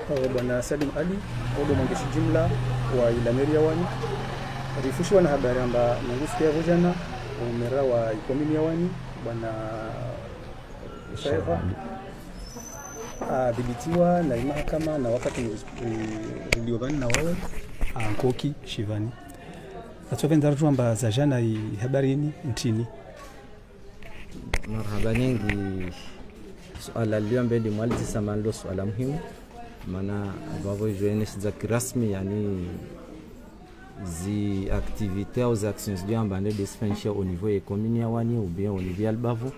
Bwana Salim Ali odo mwandishi jumla wa Ilameria wani rifushwa na habari amba ngusu ya vijana umera wa ikomini ya wani Bwana Shaifa dhibitiwa na mahakama na wakati uliovani na wawe Nkoki Shivani atsovenza rujamba za jana habari ni ntini. Marhaba nyingi suala leo mbele mwalizi samalo suala muhimu maana babo jeunesse za kirasmi yani zi activités aux actions leo mbande despensia au niveau des communes wani ou bien au niveau albavo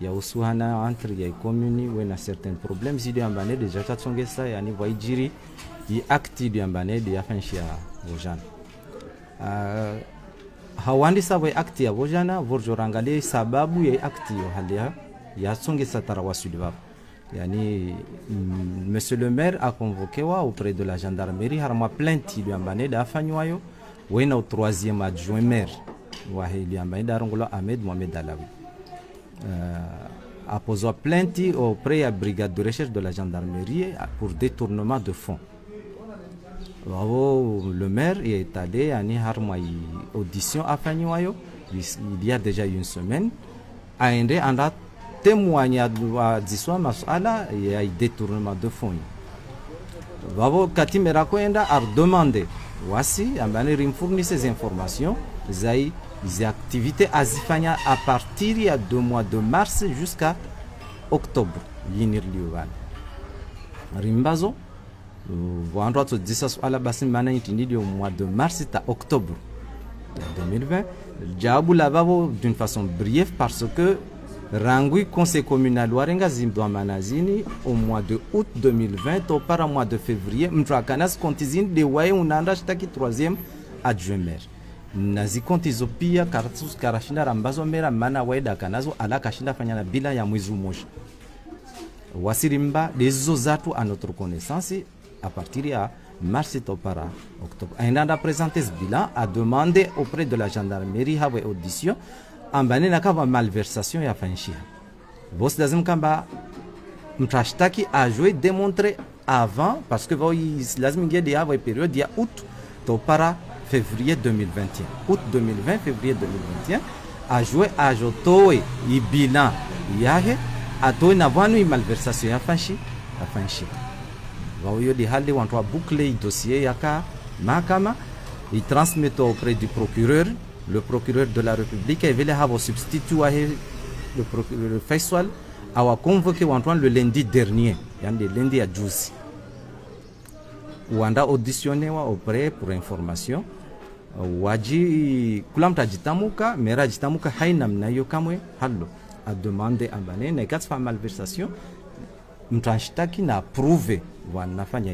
ya usuhana entre ya commune wena certains problèmes zidi mbande déjà tatsongesa yani waijiri yi acti de mbande de afensia vojana hawandi sawe akti ya vojana vorjorangalie sababu ya akti yo halia ya songe satara wasudibab yani monsieur le maire a convoqué auprès de la gendarmerie harma plainte lui ambane da fanywayo wena au troisième adjoint maire wa hili ambane da rongola Ahmed Mohamed Alawi a posé plainte auprès de la brigade de recherche de la gendarmerie pour détournement de fonds. Le maire est allé à une audition à Fanywayo il y a déjà une semaine. A témoigné à l'histoire masala et à détournement de fonds. Vavo Katimera Koenda a demandé voici à fournir ces informations des activités à Zifania à partir du mois de mars jusqu'à octobre. L'inir liuvan. Rimbazo Voandro to disa swala basi mana intindi au mois de mars à octobre 2020. Jabu lavavo d'une façon brève parce que Rangui conseil communal warenga zimdo manazini au mois de août 2020 au par mois de février mtrakanas kontizini de waye unanda shtaki troisième adjoint maire. Nazi kontizo pia karatus karashinda rambazo mera mana waida kanazo ala kashinda fanyana bila ya mwezi mmoja. Wasirimba des zatu à notre connaissance à partir de mars au para octobre. Un a présenté ce bilan, a demandé auprès de la gendarmerie à audition en banane à malversation et à fanchia. Vos dazim kamba mtrashtaki a joué démontré avant parce que vous lazim il y a une période il y a août au para février 2021. Août 2020 février 2021 a joué à jotoe i bilan yahe a to na vanu malversation ya fanchi Vaoyo di hali wantoa boucler dossier yaka mahakama il transmet auprès du procureur. Le procureur de la République et vele havo substitué le procureur Faisal a convoqué Antoine le lundi dernier, le lundi à 12. Wanda auditionné auprès pour information. Waji kulamta jitamuka, mera jitamuka haina mnayo kamwe hallo a demandé ambane na quatre fois malversation mtranshtaki na prouvé wanafanya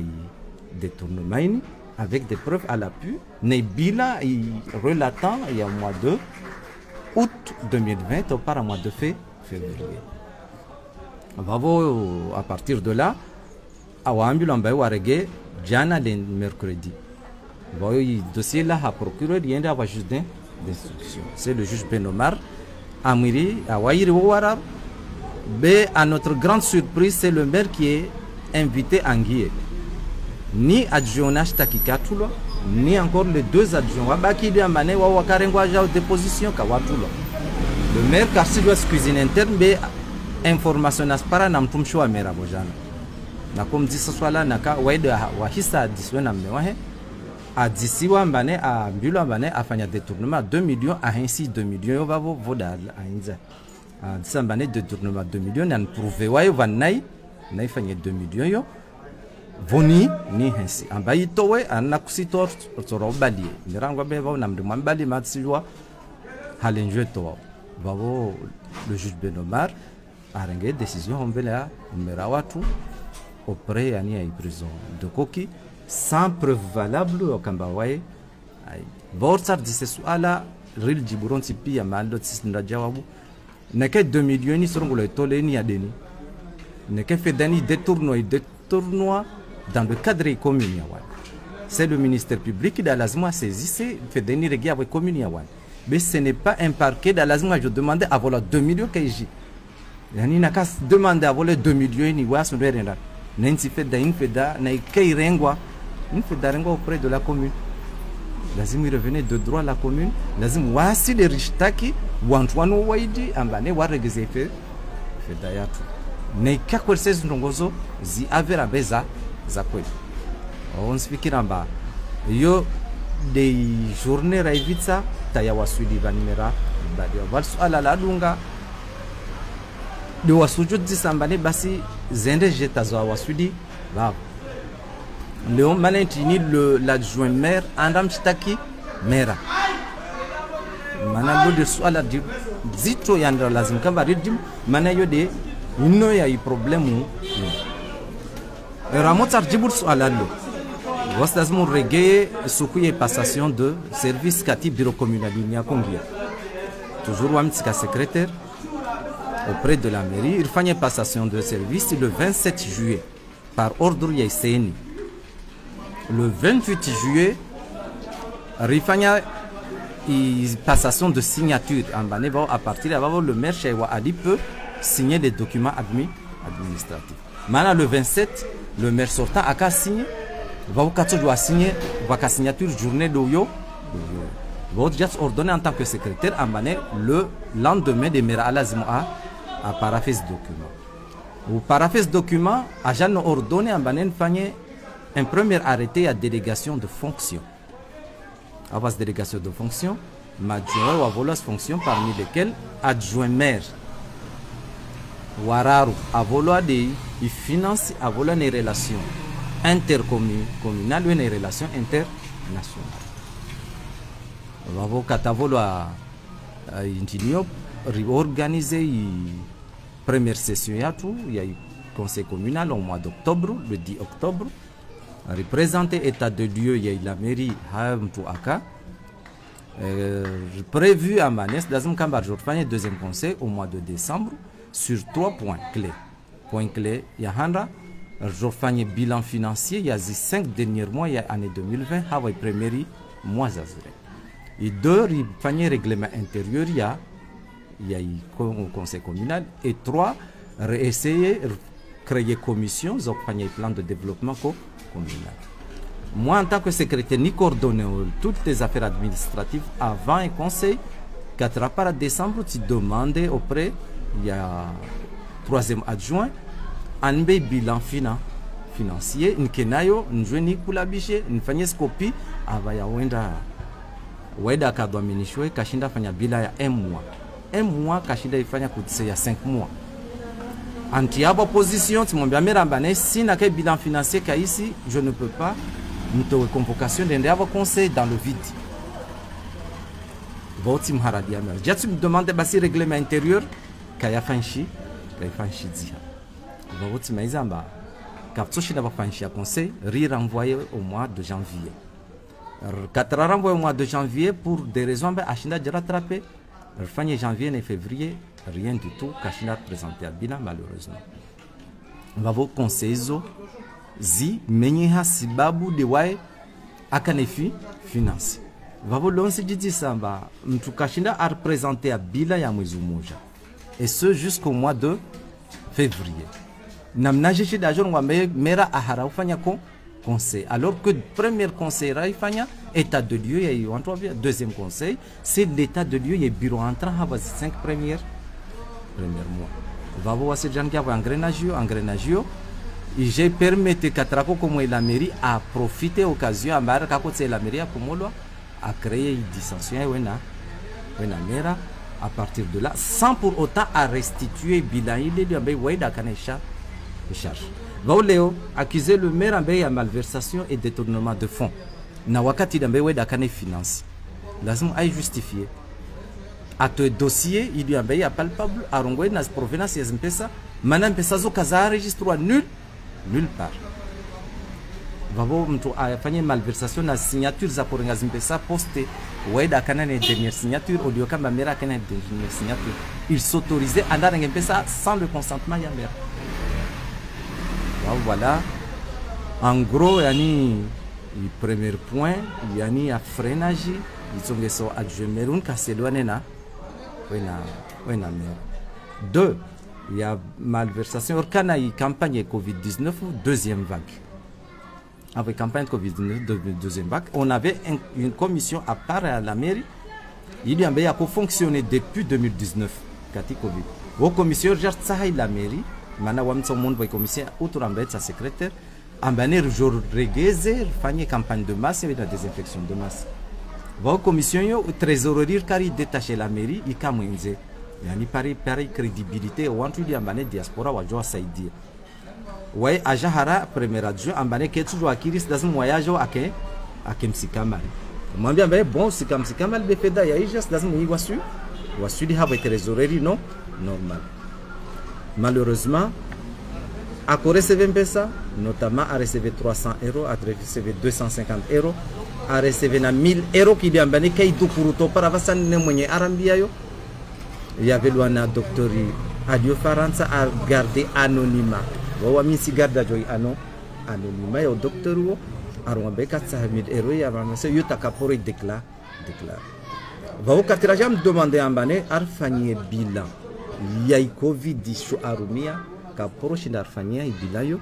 détournement avec des preuves à l'appui, Nebila relatant il y a mois de août 2020 au par mois de février. À partir de là, Awambulambaye Warege, Jana le mercredi. Le dossier là a procureur, il y a un juge d'instruction. C'est le juge Benomar, Amiri, Awayiri Wara. Mais à notre grande surprise, c'est le maire qui est invité en Guillet. Ni adjoint takikatulo ni encore les deux adjoints wabaki dia mane wa wakarengwa ja déposition ka watulo le maire Karsidwa cuisine interne be information aspara na mtumsho wa mera bojana na kumdisa swala naka waida wa hisa diswena mmewahe adisiwa mbane a mbilo mbane afanya détournement 2 millions a ainsi 2 millions vavo vodal ainza disa mbane détournement 2 millions na prouver wayo vanai na ifanya 2 millions yo voni ni hensi ambayi towe anakusitor tsoro bali mirangwa be ba na mdimwa bali matsiwa halenjwe to babo le juge Benomar a rendu décision ombela mera watu auprès yani ya prison de Koki sans preuve valable kamba wae borsa dise suala ril jiburonti pia mando tsinda jawabu neke 2 millions ni sorongo tole ni adeni neke fedani détournois dans le cadre communal. C'est le ministère public qui a saisi fait des règles avec communal. Mais ce n'est pas un parquet d'Alazima. Je demandais à voler 2 millions que j'ai. Il n'a qu'à demander à voler 2 millions ni wa son rien. nensi feda infeda na ikairengwa infeda rengwa auprès de la commune. Lazima revenir de droit à la commune, lazima wasi de rishtaki wantwanu waidi ambane waregeze feda yatu na ikakweleseza ndongozo zi avera beza za kweli. On speakira mba yo de journée raivitsa taya wasudi vanimera badi walsu ala ladunga de wasujud disambane basi zende jeta za wasudi ba Léon Manentini l'adjoint maire andam staki mera mana de swala di zito yanda lazim kamba ridim mana yo de inno ya i problème ramot arjibur swala lo Vostazmo reggae soukuye passation de service kati bureau communal nya kongia. Toujours wamtsika secrétaire auprès de la mairie, il fanya passation de service le 27 juillet par ordre yaiseni. Le 28 juillet, il fanya passation de signature en banebo à partir d'abord le maire Chewa Ali peut signer les documents administratifs. Maintenant le 27, le maire sortant a signé doit signer la signature journée d'Oyo. Votre jas ordonné en tant que secrétaire à maner le lendemain de Mera Alazimoa à paraphèse document. Au paraphèse document, agent ordonné à maner un premier arrêté à délégation de fonction. À base délégation de fonction, m'adjoint ou à volos fonctions parmi lesquelles adjoint maire. Wararu à volo des finances à volo des relations intercommunales ou des relations internationales. Vavo katavolo a intinio réorganiser une première session yatou, il y a eu conseil communal au mois d'octobre, le 10 octobre. Représenté état de lieu, il y a eu la mairie Hamtou Aka. Prévu à Manès, Dazim Kambarjour, deuxième conseil au mois de décembre sur 3 points clés. Point clé, il y a Handra. Je fais bilan financier, il y a 5 derniers mois, il y a l'année 2020, Hawaii Premieri, mois azuré. Et 2, il fais règlement intérieur, il y a un conseil communal. Et 3, essayer de créer commission, il y a un plan de développement communal. Moi, en tant que secrétaire, ni coordonner toutes les affaires administratives avant un conseil, 4 par décembre, tu demandes auprès, il y a 3e adjoint, un bilan financier, une kenayo, une jeune pour la biche, une fanyes copie, avaya wenda kadwa minishwe, kashinda fanya bila ya 1 mois. 1 mois, kashinda ifanya kutise ya 5 mois. Anti-aba position, tu m'as bien mis si n'a que bilan financier qu'a ici, je ne peux pas, une convocation d'un conseil dans le vide. Votre m'haradia mer. J'ai tu me demandé si règlement intérieur, kaya fanchi dia. Votre maizamba, kaptoshi n'a pas fanchi à conseil, renvoyé au mois de janvier. 4 renvoyé au mois de janvier pour des raisons ben Achina de rattraper. Le fin janvier et février, rien du tout, Kachina présenté à bilan malheureusement. Va vous conseiller zi menyeha sibabu de wai akanefi finance. Va vous lancer dit ça ba mtu Kachina a représenté à bilan ya mwezi mmoja. Et ce jusqu'au mois de février. Namnajeshi d'agent wa mera ahara ufanya conseil. Alors que le premier conseil Raifanya, état de lieu, il y a eu deuxième conseil, c'est l'état de lieu, il y a bureau entrant à 5 premiers mois. Va voir ces gens qui ont engrenagé, et j'ai permis que Katrako comme la mairie a profité de l'occasion à la mairie à créer une dissension à partir de là, sans pour autant à restituer bilan de charge. Vauleo accusé le maire à malversation et détournement de fonds. Na wakati dambe weda kane finance. Lazima ay justifier. À ce dossier, il y a un palpable à Rongwe na provenance ya Mpesa, mana Mpesa zo kaza registre nulle part. Vavo mtu afanye malversation na signature za porenga Mpesa posté weda kana ne dernière signature au lieu kamba mera kana dernière signature. Il s'autorisait à ndarenga Mpesa sans le consentement ya maire. Voilà, en gros, yani le premier point, yani a freinage, ils sont adjoint merun kaselwane na, wena mer. 2, il y a malversation. Quand il y a campagne Covid-19, deuxième vague. Avec campagne Covid-19, deuxième vague, on avait une commission à part à la mairie. Il y a fonctionné depuis 2019. Kati Covid. Vos commissions gèrent ça la mairie. Maintenant, on a monde commissaire autour de sa secrétaire. En bannière jour régulier, faire campagne de masse et la désinfection de masse. Vos commissions, trésorerie, car ils détachent la mairie, ils camoinent. Il y a pareil crédibilité. On a une diaspora, on a saïdi. Ouais, à Jahara, premier adjoint, en bannière qui est toujours à Kiris, dans un voyage à Kemsikamal. Moi, bien, bon, c'est comme Kemsikamal, mais fait d'ailleurs, il y a juste dans un voyage. Voici des trésorerie non normal. Malheureusement, à recevoir ça, notamment à recevoir 300 €, à recevoir 250 €, à recevoir 1000 € qui viennent de Kaïdou pour par avassan ne arambia yo. Il y avait le docteur Adio Faransa à garder anonymat. Wa mi si garda joy anonymat yo docteur wo arwambe 400 000 € ya ramase yo takapore déclare. Vous avez demandé à Mbane Arfanie bilan. Il y a eu Covid-19 à Rumia, car prochain Arfanie bilan.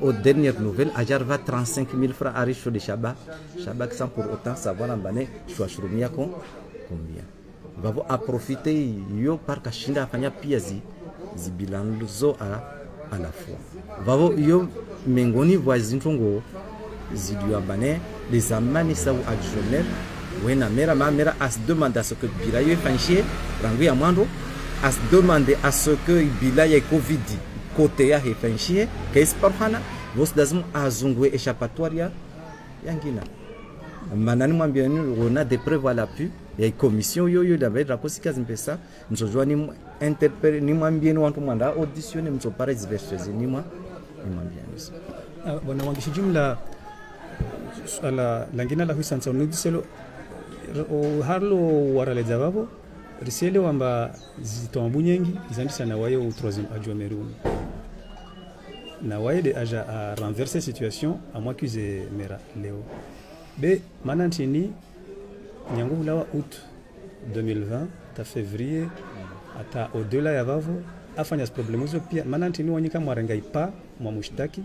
Aux dernières nouvelles, Ajar va 35 000 francs à Richo de Shabak. Shabak sans pour autant savoir Mbane Rumia combien. Vous avez profité yo par Kachinda Afania Piazi, bilan zo à la fois. Vous avez yo Mengoni voisin Tongo, Zidu Mbane, les amanisa ou adjournels. Oui, ma mère a demandé à ce que Bilaye fanché, Rangui Amando, a demandé à ce que Bilaye Covid côté a fanché, qu'est-ce par Hana, vos dazm a zungwe échappatoire Yangina. Manani Mambianu, on a des preuves à l'appui, il y a une commission yo d'avait la possibilité de faire ça, nous avons joint interpellé, ni Mambianu en tout mandat, auditionné, nous avons pas réservé, ni moi, ni Mambianu. Bon, on a dit la langina la huisansa, nous disons o harlo warale jawabo risele wamba zitombu nyengi zandisa na waye au troisième adjoint Meroun na waye de aja a renverser situation à moi accusé mera Léo be manantini nyangu lawa août 2020 ta février ata au-delà ya vavo afanya problème zo pia manantini wanyika mwarengai pa mwa mushtaki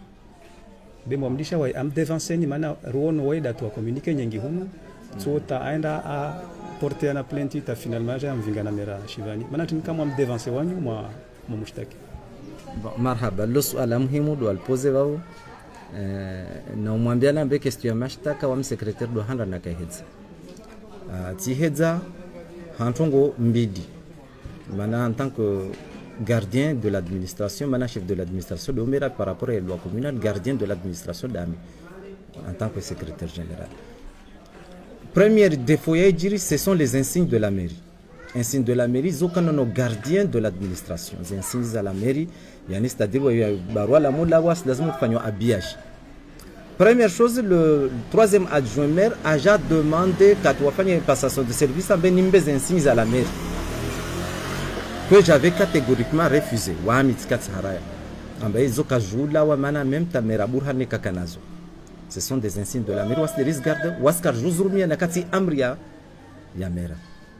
be mwamdisha waye am devanceni mana ruono waye datu communiquer nyengi hunu so ta aenda a porter na plainte ta finalement j'ai mvinga na mera Shivani maana kama mdevancer wanyu mwa mushtaki. Marhaba, lo swala muhimu do alpoze wao na umwambia na be question ya mashtaka wa secrétaire do handa na kahedza tihedza hantongo mbidi maana en tant que gardien de l'administration maana chef de l'administration de Omera par rapport à la loi communale gardien de l'administration d'Ami en tant que secrétaire général. Premier défaut, ce sont les insignes de la mairie. Insignes de la mairie, ils sont nos gardiens de l'administration. Les insignes à la mairie, c'est-à-dire qu'il y a un habillage. Première chose, le troisième adjoint maire a déjà demandé qu'à toi faire une passation de service à des insignes à la mairie. Que j'avais catégoriquement refusé. Ce sont des insignes de la mairie. Waskar Juzrumia Nakati Amria Yamera.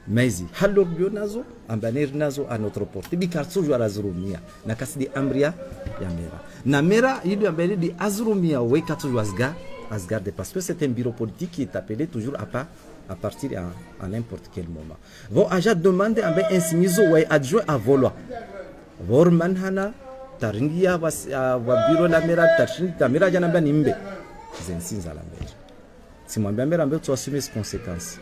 Maizi. Hallo Bionazo, Ambaner Nazo à notre porte. Bikarso Juarazrumia. Nakasi di Amria Yamera. Namera, il y a di Azrumia, Wekatu Asgarde, parce que c'est un bureau politique qui est appelé toujours à partir à n'importe quel moment. Vos agents demandent un insigne adjoint à Volois. Vor Manhana, Taringia, Bureau la Mera, Tachin, Tamira Janamba Nimbe. Les insignes à la mairie. Si moi bien mère tu assumer les conséquences.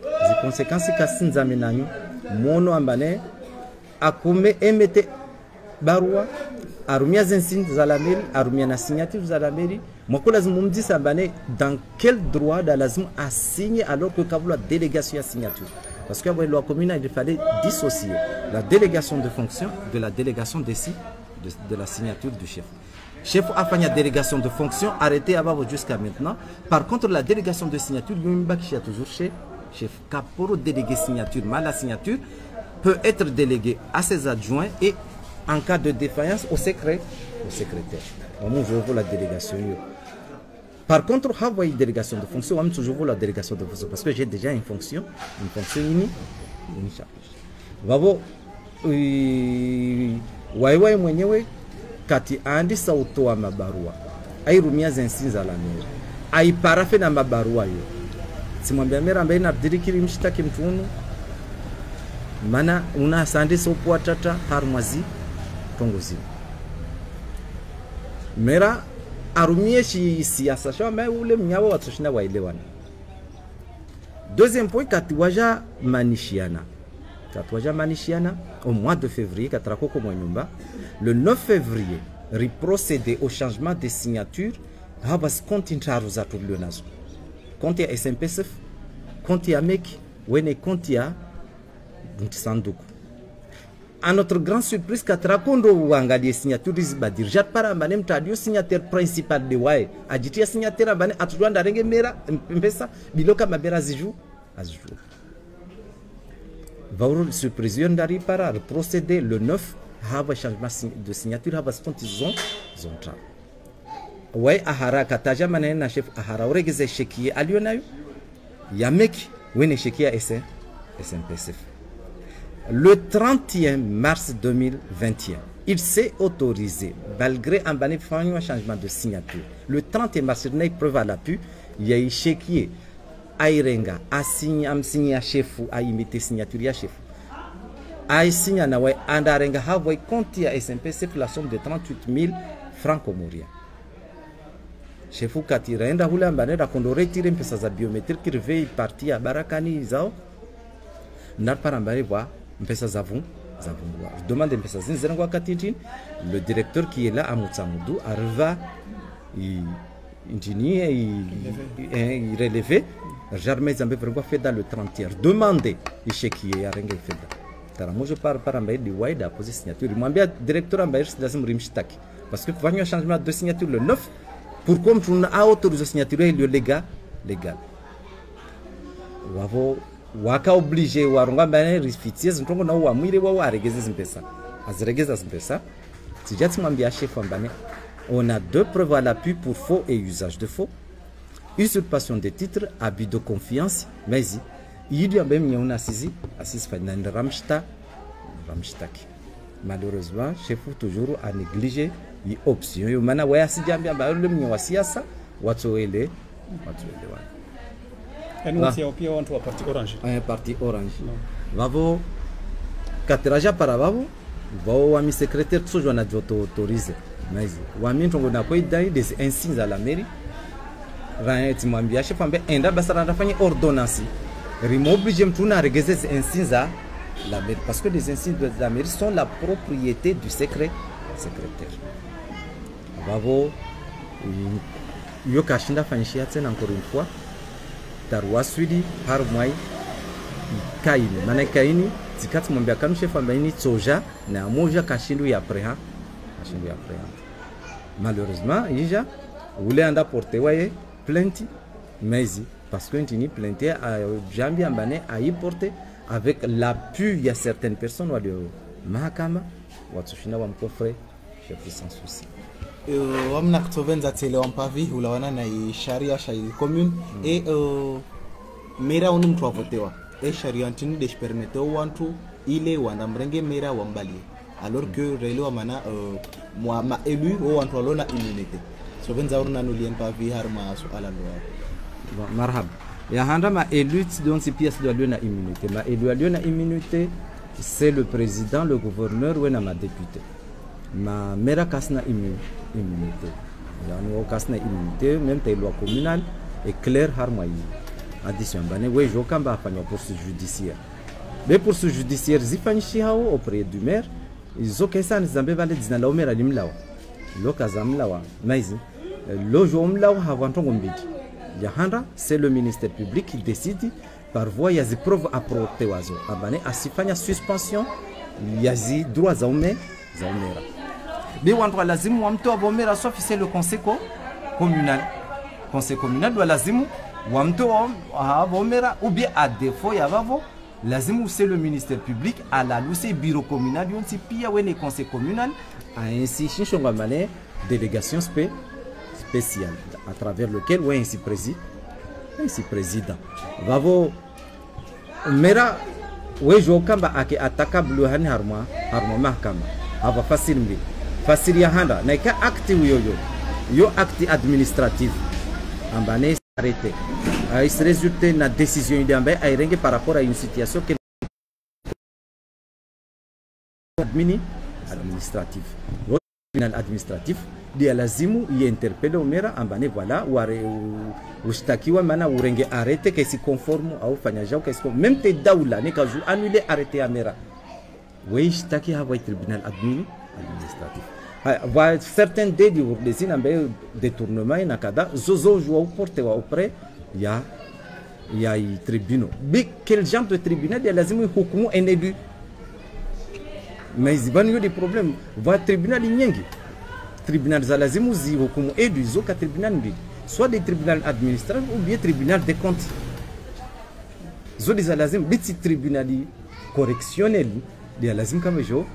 Les conséquences c'est que si nous mono ambane akume emete barua arumia insignes à la mairie arumia na signature à la mairie moi que lazima me dise ambane dans quel droit da lazima a signer alors que quand la délégation à signature parce que la loi communale il fallait dissocier la délégation de fonction de la délégation de la signature du chef. Chef a fait une délégation de fonction arrêtée avant jusqu'à maintenant. Par contre, la délégation de signature, il y a toujours chef. Pour déléguer signature, la signature peut être déléguée à ses adjoints et en cas de défaillance au secrétaire. Moi, je veux la délégation. Par contre, avoir une délégation de fonction, moi, je veux la délégation de fonction parce que j'ai déjà une fonction unie. waiwai mwenyewe kati aandisa utoa mabarua airumia zensi za la meri aiparafe na mabarua yo simwambia mera ambaye nabdirikiri mshtaki mtunu mana una sande sopo atata harmazi tongozi mera arumie shi siasa shamba ule mnyawo watoshina waelewana. Deuxième point, katiwaja manishiana au mois de février le 9 février procédé au changement de signature habas konti ntaruza tulionazo konti ya SMPSF konti ya MEC wene konti ya Sanduku. À notre grande surprise, Katrakondo wangalie signature zibadir jat para mbane mtadio signataire principal de wae ajitia signataire mbane atudwanda renge mera mpesa biloka mabera ziju aziju. Vauro surprise yondari para procéder le 9 hava changement de signature hava scontizon zontra. Wae ahara kataja mane na chef ahara oregeze shekie alionayo ya meki wene shekia SMPSF. Le 31 mars 2021, il s'est autorisé, malgré un changement de signature. Le 31 mars, il y a une preuve à l'appui, il y a eu chéquier, Airenga, a signé à chef ou a imité signature à chef. A signé à Nawe, Andarenga, a voulu compter à SMPC pour la somme de 38 000 francs comoriens. Chef ou Katirenda, ou l'ambane, a condoré tiré un peu sa biométrique, qui revient parti à Barakani, Zao. N'a pas remballé voir. Je demande le directeur qui est là à Moutsamoudou arriva il relevé jamais fait dans le 30e demandez il qui est à Renga moi je parle par un du wide à poser signature il m'a dit directeur parce que quand il y a un changement de signature le 9 pourquoi on a autorisé signature le légal waka obligé waronga mbane rifitiez ntongo na wa mwire wa aregeze zimpesa aziregeza zimpesa tijati mwambia chef mbane on a deux preuves à l'appui pour faux et usage de faux usurpation des titres abus de confiance mais il y a même une assise fanan ramstaki malheureusement chef toujours a négligé une option yo mana wa asijambia ba le mnyo siasa watoele wa pia watu wa parti orange. Parti orange. Vavo katiraja para vavo vao wa mi secrétaire toujours na autorisé. Mais wa mi ntongo na koi dai des insignes à la mairie. Raet mwambia chef ambe enda basara ndafanya ordonnance. Remoblige mtuna regeze des insignes à la mairie parce que les insignes de la mairie sont la propriété du secrétaire. Vavo yo kashinda fanyishia tena encore une fois. Tarwa swidi har mwai kaini maana kaini zikati mwambia kanu chef ambaini tsoja na moja kashindu ya preha malheureusement ija ule anda porter waye plainte mais parce que ntini plainte a jambi ambane a y porter avec l'appui ya certaines personnes wa de mahakama watushinda wa mkofre chef sans souci. Wamna kutovenza tele wampavi ulawana na sharia shairi commune et mera unu mtu avotewa sharia ntini de permettre wantu ile wanamrenge mera wambalie alors que rele wa mana ma élu wantu alona immunité so venza urna no lien pavi harma so ala loi marhaba ya handa ma élu donc c'est pièce de lona immunité ma élu lona immunité c'est le président le gouverneur ou na ma député ma mera kasna immunité yani kasna immunité même ta loi communale est claire harmonie addition bane we jokamba afanya poursuite judiciaire mais poursuite judiciaire zifanyishi hao auprès du maire izokesa nizambe vale dina la maire alimlawa lokazamlawa maizi lojo omlawa havantongo mbiti ya handa c'est le ministère public qui décide par voie ya preuve apportées wazo abane asifanya suspension ya droits za umera mais on lazimu wa mtu abomera sauf c'est le conseil communal. Conseil communal doit lazimu wa mtu abomera ou bien à défaut ya vavo lazimu c'est le ministère public à la luce bureau communal yon si pia wene conseil communal a ainsi chinchonga mané délégation spéciale à travers lequel ouais ainsi président vavo mera wejo kamba ake atakablu hani harma mahkama hava fasiri ya handa na ka acte yo acte administratif ambane arrêté il se résulte na décision d'ambe ay renge par rapport à une situation que administratif tribunal administratif dia lazimu interpelle umera ambane voilà ware ushtakiwa mana urenge arrêté que si conforme au fanyaja que si même te daula ne kazu annuler arrêté amera we shtaki hava tribunal administratif va certains délits ou des inambe détournement na kada zozo joua porter auprès ya tribunal quel genre de tribunal dia lazimu hukumu un élu mais il y a des problèmes va tribunal nyingi tribunal za lazimu zi hukumu élu zoka tribunal mbili soit des tribunaux administratifs ou bien tribunal des comptes zo des lazim biti tribunal correctionnel dia lazim kama jo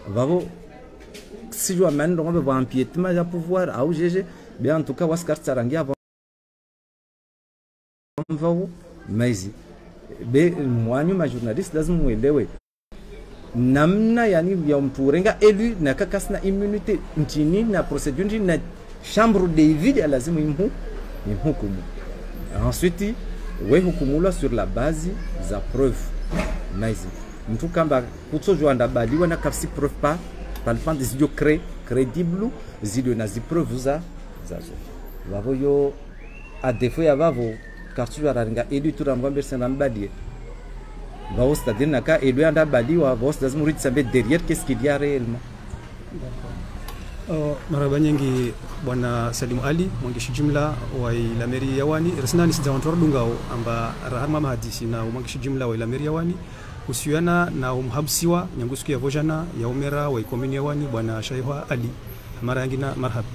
vavo si jo amène donc va empiétement ya pouvoir au GG bien en tout cas waskar tsarangi avant vavo mais be mwanyu ma journaliste lazim muelewe namna yani ya mtu renga élu na kakasna immunité ntini na procédure na chambre de vide ya lazima imhukumu ensuite we hukumula sur la base za preuve mais mtu kamba kutsojwa ndabaliwa na kafsi preuve pas palpant des idiots crédible zido na zi preuve za vavo yo a défaut ya vavo kartu araringa élu turangwa bersana mbadie vavo c'est-à-dire naka élu ndabaliwa vavo lazima ritsambe derrière qu'est-ce qu'il y a réellement. Maraba nyingi bwana Salim Ali mwangishi jumla wa Ilameri Yawani resnani sijawantora dungao amba rahama mahadisi na mwangishi jumla wa Ilameri Yawani usiana na umhabsiwa nyangusuku ya vojana ya umera wa ikomini Yawani bwana Shaiha Ali mara yangina marhaba.